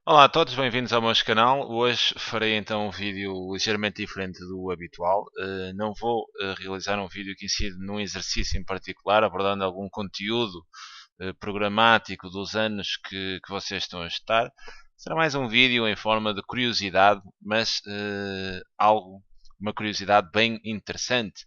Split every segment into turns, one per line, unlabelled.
Olá a todos, bem-vindos ao meu canal. Hoje farei então um vídeo ligeiramente diferente do habitual. Não vou realizar um vídeo que incide num exercício em particular, abordando algum conteúdo programático dos anos que vocês estão a estudar. Será mais um vídeo em forma de curiosidade, mas uma curiosidade bem interessante.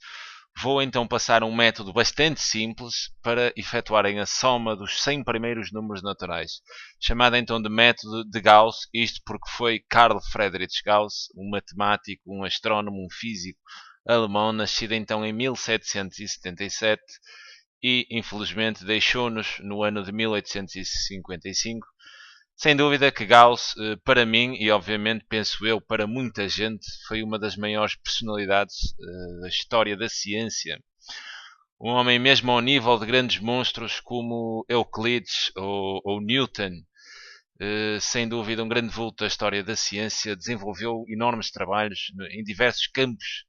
Vou então passar um método bastante simples para efetuarem a soma dos 100 primeiros números naturais, chamado então de método de Gauss, isto porque foi Carl Friedrich Gauss, um matemático, um astrónomo, um físico alemão, nascido então em 1777 e infelizmente deixou-nos no ano de 1855. Sem dúvida que Gauss, para mim, e obviamente penso eu, para muita gente, foi uma das maiores personalidades da história da ciência. Um homem mesmo ao nível de grandes monstros como Euclides ou Newton, sem dúvida um grande vulto da história da ciência, desenvolveu enormes trabalhos em diversos campos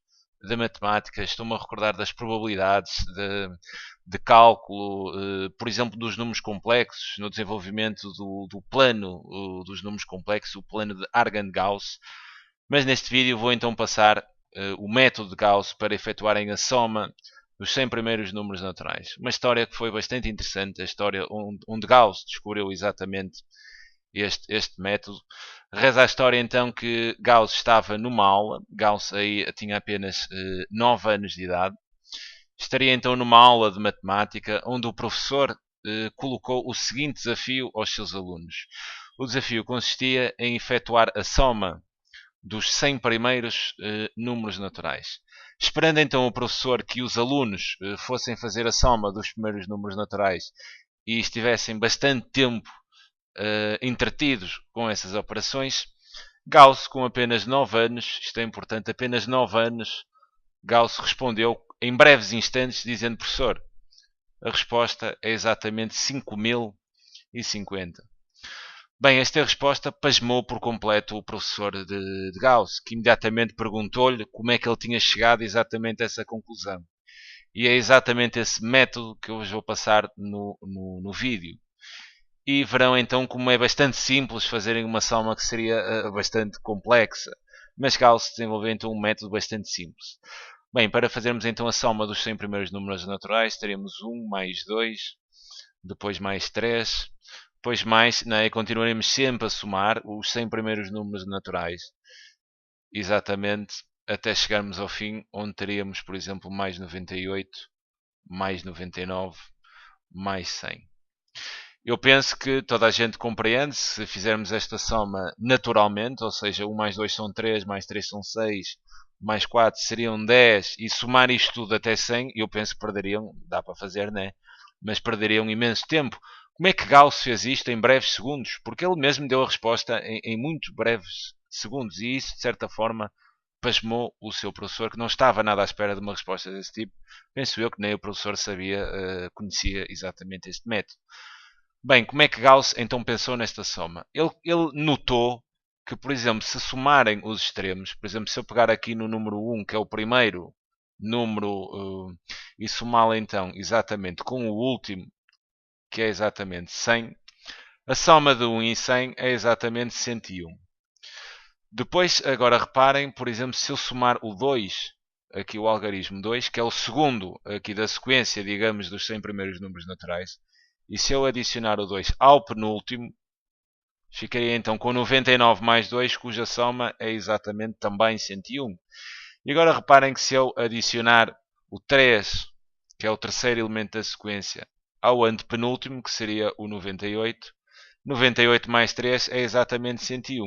da matemática. Estou-me a recordar das probabilidades, de cálculo, por exemplo, dos números complexos, no desenvolvimento do plano dos números complexos, o plano de Argand-Gauss. Mas neste vídeo vou então passar o método de Gauss para efetuarem a soma dos 100 primeiros números naturais. Uma história que foi bastante interessante, a história onde Gauss descobriu exatamente este método. Reza a história então que Gauss estava numa aula, Gauss aí tinha apenas 9 anos de idade, estaria então numa aula de matemática onde o professor colocou o seguinte desafio aos seus alunos. O desafio consistia em efetuar a soma dos 100 primeiros números naturais. Esperando então o professor que os alunos fossem fazer a soma dos primeiros números naturais e estivessem bastante tempo entretidos com essas operações, Gauss, com apenas 9 anos, isto é importante, apenas 9 anos, Gauss respondeu em breves instantes, dizendo: professor, a resposta é exatamente 5050. Bem, esta resposta pasmou por completo o professor de Gauss, que imediatamente perguntou-lhe como é que ele tinha chegado exatamente a essa conclusão. E é exatamente esse método que eu vos vou passar no vídeo. E verão então como é bastante simples fazerem uma soma que seria bastante complexa. Mas Gauss desenvolveu então um método bastante simples. Bem, para fazermos então a soma dos 100 primeiros números naturais, teremos 1 mais 2, depois mais 3, depois mais, não é? Continuaremos sempre a somar os 100 primeiros números naturais, exatamente até chegarmos ao fim, onde teríamos, por exemplo, mais 98, mais 99, mais 100. Eu penso que toda a gente compreende se fizermos esta soma naturalmente, ou seja, 1 mais 2 são 3, mais 3 são 6, mais 4 seriam 10, e somar isto tudo até 100, eu penso que perderiam, dá para fazer, né? Mas perderiam imenso tempo. Como é que Gauss fez isto em breves segundos? Porque ele mesmo deu a resposta em muito breves segundos, e isso, de certa forma, pasmou o seu professor, que não estava nada à espera de uma resposta desse tipo. Penso eu que nem o professor sabia, conhecia exatamente este método. Bem, como é que Gauss então pensou nesta soma? Ele notou que, por exemplo, se somarem os extremos, por exemplo, se eu pegar aqui no número 1, que é o primeiro número, e somá-lo então exatamente com o último, que é exatamente 100, a soma de 1 e 100 é exatamente 101. Depois, agora reparem, por exemplo, se eu somar o 2, aqui o algarismo 2, que é o segundo aqui da sequência, digamos, dos 100 primeiros números naturais, e se eu adicionar o 2 ao penúltimo, ficaria então com 99 mais 2, cuja soma é exatamente também 101. E agora reparem que se eu adicionar o 3, que é o terceiro elemento da sequência, ao antepenúltimo, que seria o 98, 98 mais 3 é exatamente 101.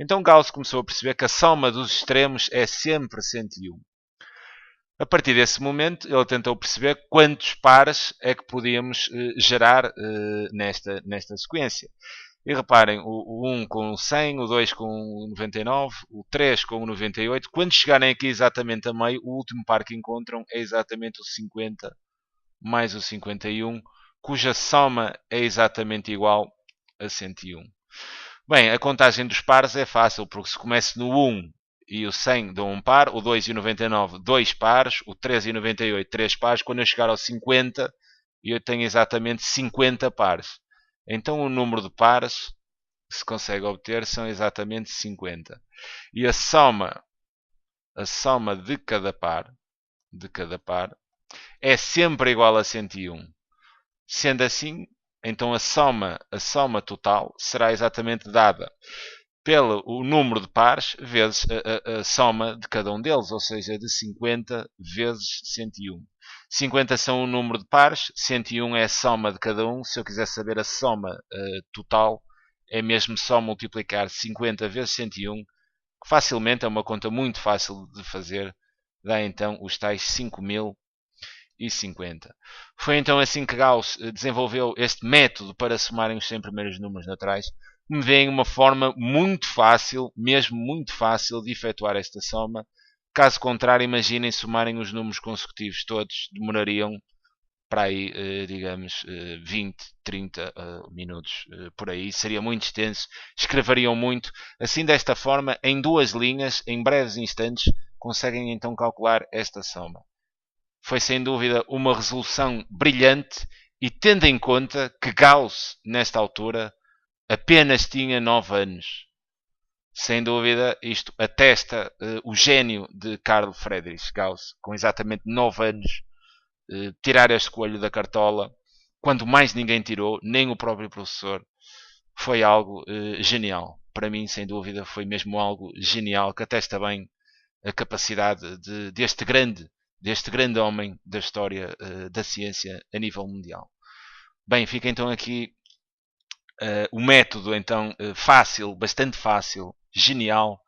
Então Gauss começou a perceber que a soma dos extremos é sempre 101. A partir desse momento, ele tentou perceber quantos pares é que podíamos gerar nesta sequência. E reparem, o 1 com o 100, o 2 com o 99, o 3 com o 98. Quando chegarem aqui exatamente a meio, o último par que encontram é exatamente o 50 mais o 51, cuja soma é exatamente igual a 101. Bem, a contagem dos pares é fácil, porque se começa no 1 e o 100 dão um par, o 2 e o 99 dois pares, o 3 e o 98 três pares. Quando eu chegar ao 50, eu tenho exatamente 50 pares. Então o número de pares que se consegue obter são exatamente 50. E a soma de cada par é sempre igual a 101. Sendo assim, então a soma total será exatamente dada pelo o número de pares vezes a soma de cada um deles, ou seja, de 50 vezes 101. 50 são o número de pares, 101 é a soma de cada um. Se eu quiser saber a soma total, é mesmo só multiplicar 50 vezes 101, que facilmente é uma conta muito fácil de fazer, dá então os tais 5050. Foi então assim que Gauss desenvolveu este método para somarem os 100 primeiros números naturais, me veem uma forma muito fácil, mesmo muito fácil, de efetuar esta soma. Caso contrário, imaginem somarem os números consecutivos todos, demorariam para aí, digamos, 20, 30 minutos por aí. Seria muito extenso, escreveriam muito. Assim, desta forma, em duas linhas, em breves instantes, conseguem então calcular esta soma. Foi sem dúvida uma resolução brilhante e tendo em conta que Gauss, nesta altura, apenas tinha 9 anos. Sem dúvida, isto atesta o gênio de Carl Friedrich Gauss, com exatamente 9 anos, tirar este coelho da cartola, quando mais ninguém tirou, nem o próprio professor. Foi algo genial. Para mim, sem dúvida, foi mesmo algo genial, que atesta bem a capacidade deste grande homem da história da ciência a nível mundial. Bem, fica então aqui o método então fácil, bastante fácil, genial,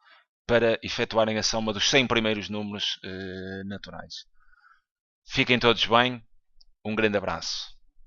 para efetuarem a soma dos 100 primeiros números naturais. Fiquem todos bem, um grande abraço.